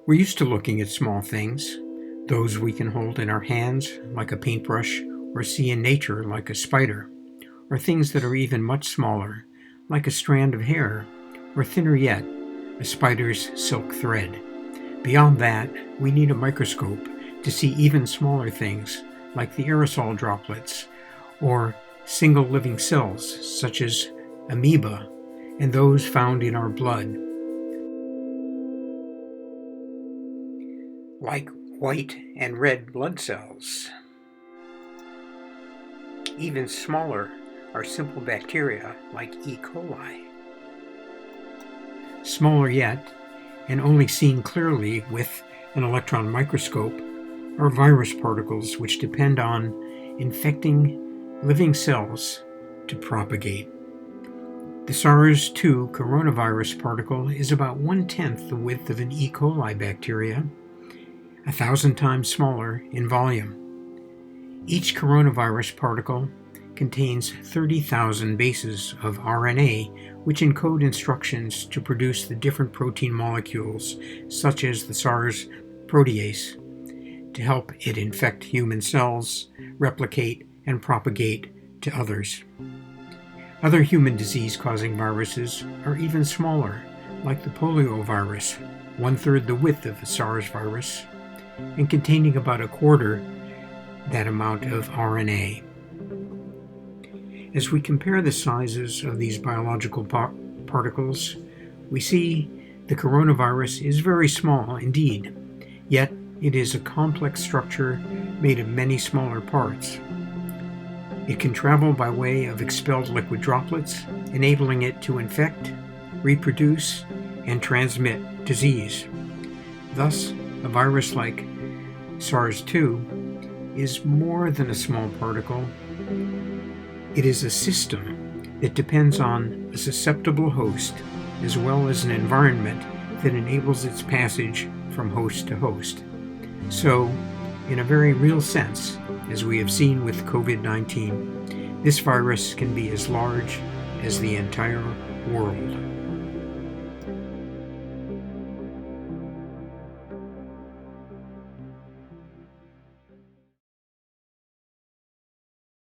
We're used to looking at small things, those we can hold in our hands like a paintbrush or see in nature like a spider, or things that are even much smaller like a strand of hair, or thinner yet, a spider's silk thread. Beyond that, we need a microscope to see even smaller things like the aerosol droplets or single living cells such as amoeba and those found in our blood. Like white and red blood cells. Even smaller are simple bacteria like E. coli. Smaller yet, and only seen clearly with an electron microscope, are virus particles which depend on infecting living cells to propagate. The SARS-2 coronavirus particle is about 1/10 the width of an E. coli bacteria, 1,000 times smaller in volume. Each coronavirus particle contains 30,000 bases of RNA, which encode instructions to produce the different protein molecules, such as the SARS protease, to help it infect human cells, replicate, and propagate to others. Other human disease-causing viruses are even smaller, like the poliovirus, 1/3 the width of the SARS virus, and containing about 1/4 that amount of RNA. As we compare the sizes of these biological particles, we see the coronavirus is very small indeed, yet it is a complex structure made of many smaller parts. It can travel by way of expelled liquid droplets, enabling it to infect, reproduce, and transmit disease. Thus, a virus like SARS-2 is more than a small particle. It is a system that depends on a susceptible host as well as an environment that enables its passage from host to host. So, in a very real sense, as we have seen with COVID-19, this virus can be as large as the entire world.